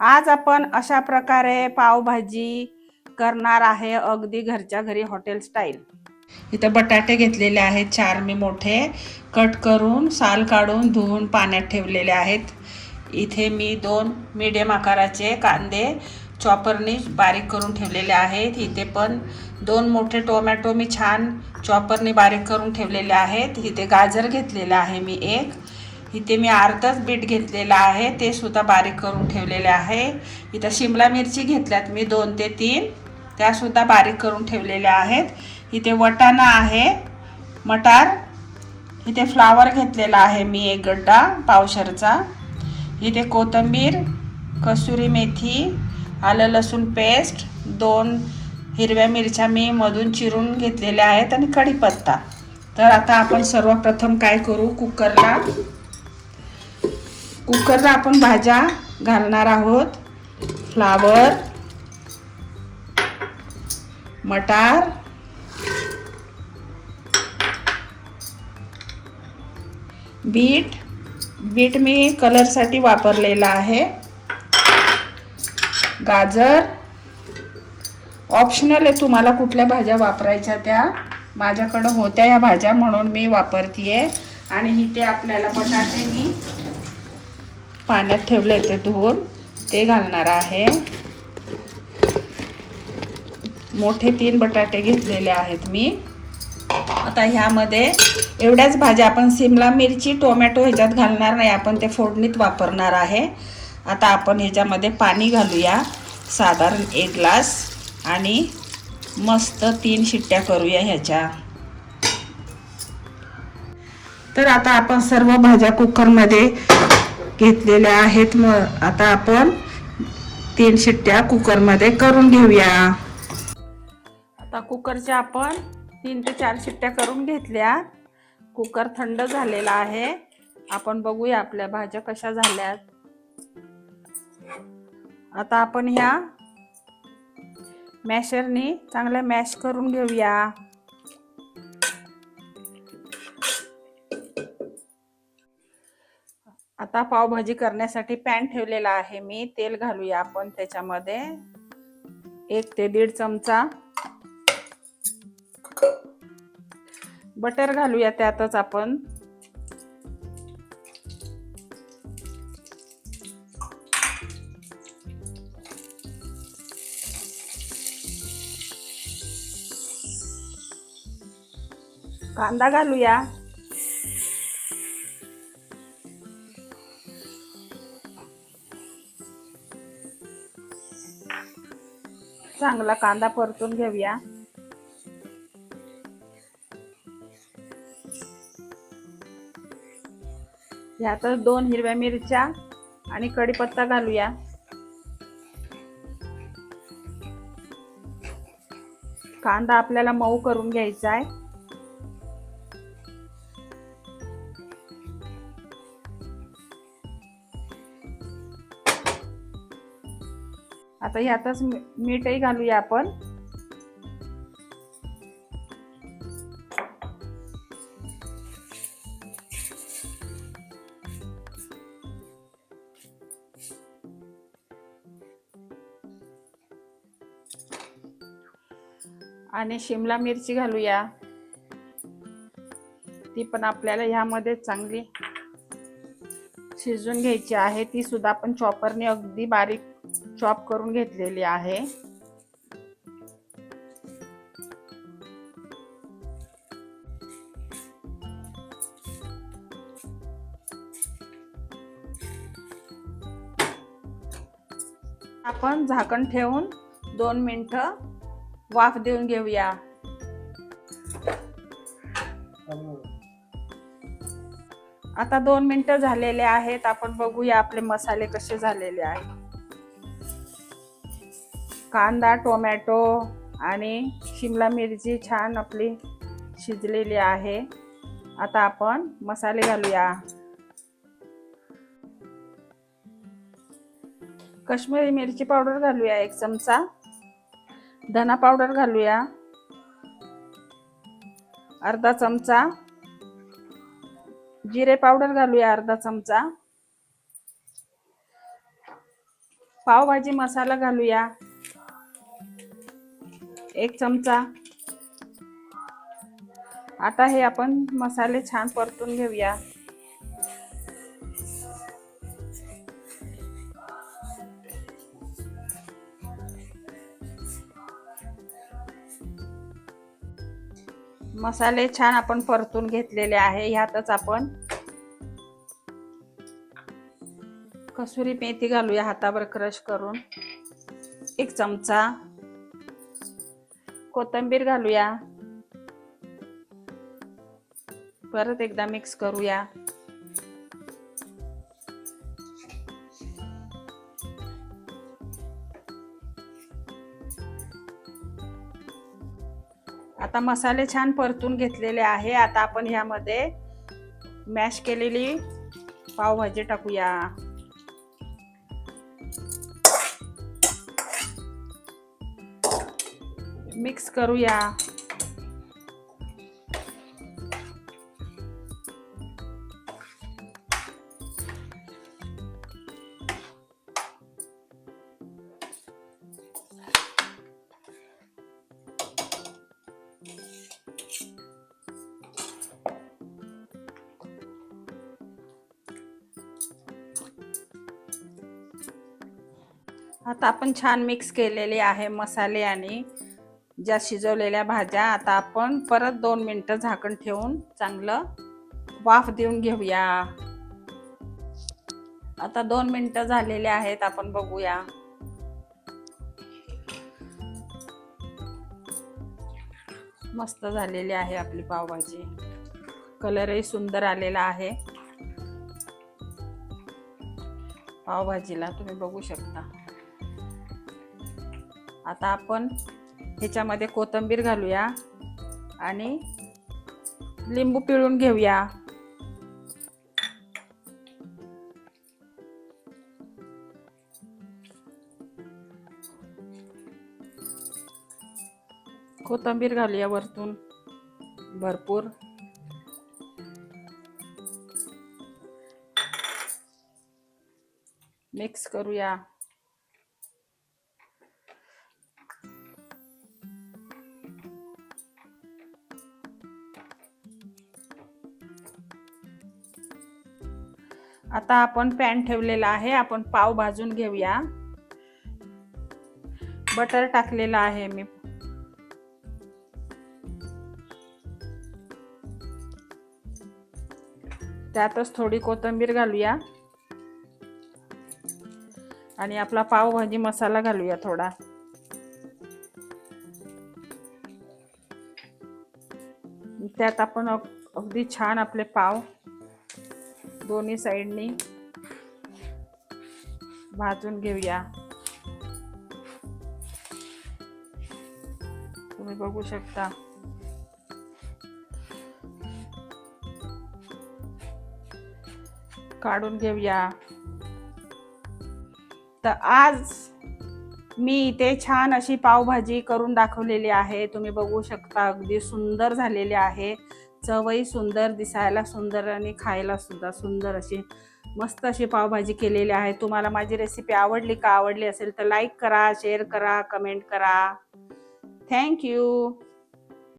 आज आपण अशा प्रकारे पावभाजी करणार आहे, अगदी घरच्या घरी हॉटेल स्टाईल। इथे बटाटे घेतलेले आहेत 4 मी मोठे, कट करून साल काढून धुवून पाण्यात ठेवलेले आहेत। इथे मी 2 मीडियम आकाराचे कांदे चॉपरने बारीक करून ठेवलेले आहेत। इथे पण 2 मोठे टोमॅटो मी छान चॉपरने बारीक करून ठेवलेले आहेत। इथे गाजर घेतलेले आहे मी एक। इथे मी अर्धाच बीट घेतलेला आहे, ते सुद्धा बारीक करून ठेवलेले आहे। इथे शिमला मिरची घेतल्यात मी 2 ते 3, त्या सुद्धा बारीक करून ठेवलेल्या आहेत। इथे वटाणा आहे, मटार, इथे फ्लावर घेतलेला आहे मी एक गड्डा पावशरचा। इथे कोथिंबीर, कसुरी मेथी, आलं लसूण पेस्ट, 2 हिरव्या मिरच्या मी मधून चिरून घेतलेल्या आहेत आणि कढीपत्ता। तर आता आपण सर्वप्रथम काय करू, कुकरला आपण भाज्या घालणार आहोत। फ्लावर, मटार, बीट मी कलरसाठी वापरलेला आहे। गाजर ऑप्शनल आहे, तुम्हाला कुठल्या भाज्या वापरायच्या त्या, माझ्याकडे होत्या या भाज्या म्हणून मी वापरतीये। आणि इथे आपल्याला बटाटे मी पाण्यात ठेवले ते धुवून, ते घालणार आहे। मोठे 3 बटाटे घेतलेले आहेत मी। आता ह्यामध्ये एवढ्याच भाज्या, आपण शिमला मिरची टोमॅटो ह्याच्यात घालणार नाही, आपण ते फोडणीत वापरणार आहे। आता आपण ह्याच्यामध्ये पाणी घालूया, साधारण 1 ग्लास, आणि मस्त 3 शिट्ट्या करूया ह्याच्या। तर आता आपण सर्व भाज्या कुकरमध्ये घेतलेल्या आहेत। मग आता आपण 3 शिट्ट्या कुकरमध्ये करून घेऊया। आता कुकरच्या आपण 3 ते 4 शिट्ट्या करून घेतल्या। कुकर थंड झालेला आहे, आपण बघूया आपल्या भाज्या कशा झाल्यात। आता आपण ह्या मॅशरनी चांगलं मॅश करून घेऊया। आता पावभाजी करण्यासाठी पॅन ठेवलेला आहे मी, तेल घालूया आपण त्याच्यामध्ये 1 ते 1.5 चमचा। बटर घालूया त्यातच आपण। कांदा घालूया, चांगला कांदा परतून घेऊया। यातच 2 हिरव्या मिरच्या आणि कढीपत्ता घालूया। कांदा आपल्याला मऊ करून घ्यायचा आहे। आता यातच मीठही घालूया आपण। आणि शिमला मिरची घालूया, ती पण आपल्याला ह्यामध्ये चांगली शिजवून घ्यायची आहे। ती सुद्धा आपण चॉपरने अगदी बारीक चॉप करून घेतलेली आहे। आपण झाकण ठेवून 2 मिनिटं वाफ देऊन घेऊया। आता 2 मिनिटं झालेले आहेत, आपण बघूया आपले मसाले कसे झालेले आहेत। कांदा, टोमॅटो आणि शिमला मिरची छान आपली शिजलेली आहे। आता आपण मसाले घालूया। काश्मीरी मिरची पावडर घालूया 1 चमचा, धना पावडर घालूया अर्धा चमचा, जिरे पावडर घालूया अर्धा चमचा, पावभाजी मसाला घालूया 1 चमचा. आता हे आपण मसाले छान परतून घेऊया. मसाले छान आपण परतून घेतलेले आहे. ह्यातच आपण कसुरी मेथी घालूया हातावर क्रश करून 1 चमचा. कोथिंबीर घालूया. परत एकदा मिक्स करूया. आता मसाले छान परतून घेतलेले आहे. आता आपण ह्यामध्ये मॅश केलेली पावभाजी टाकूया. मिक्स करूया. आता आपण छान मिक्स केलेले आहे मसाले आणि ज्या शिजवलेल्या भाज्या. आता आपण परत 2 मिनिटं झाकण ठेवून चांगलं वाफ देऊन घेऊया. आता 2 मिनिटं झालेले आहेत. आपण बघूया. मस्त झालेली आहे आपली पावभाजी. कलरही सुंदर आलेला आहे पावभाजीला, तुम्ही बघू शकता. आता आपण ह्याच्यामध्ये कोथिंबीर घालूया आणि लिंबू पिळून घेऊया. कोथिंबीर घालूया वरतून भरपूर. मिक्स करूया. आता आपण पॅन ठेवलेला आहे. आपण पाव भाजून घेऊया. बटर टाकलेला आहे मी. त्यातच थोडी कोथिंबीर घालूया आणि आपला पावभाजी मसाला घालूया थोडा. त्यात आपण अगदी छान आपले पाव दोन्ही साइडनी भाजून घेऊया. तुम्ही बघू शकता. काढून घेऊया. तर आज मी इथे छान अशी पावभाजी करून दाखवलेली आहे. तुम्ही बघू शकता अगदी सुंदर झालेली आहे. चवही सुंदर, दिसायला सुंदर आणि खायला सुद्धा सुंदर अशी मस्त अशी पावभाजी केलेली आहे. तुम्हाला माझी रेसिपी आवडली का? आवडली असेल तर लाईक करा, शेअर करा, कमेंट करा. Thank you.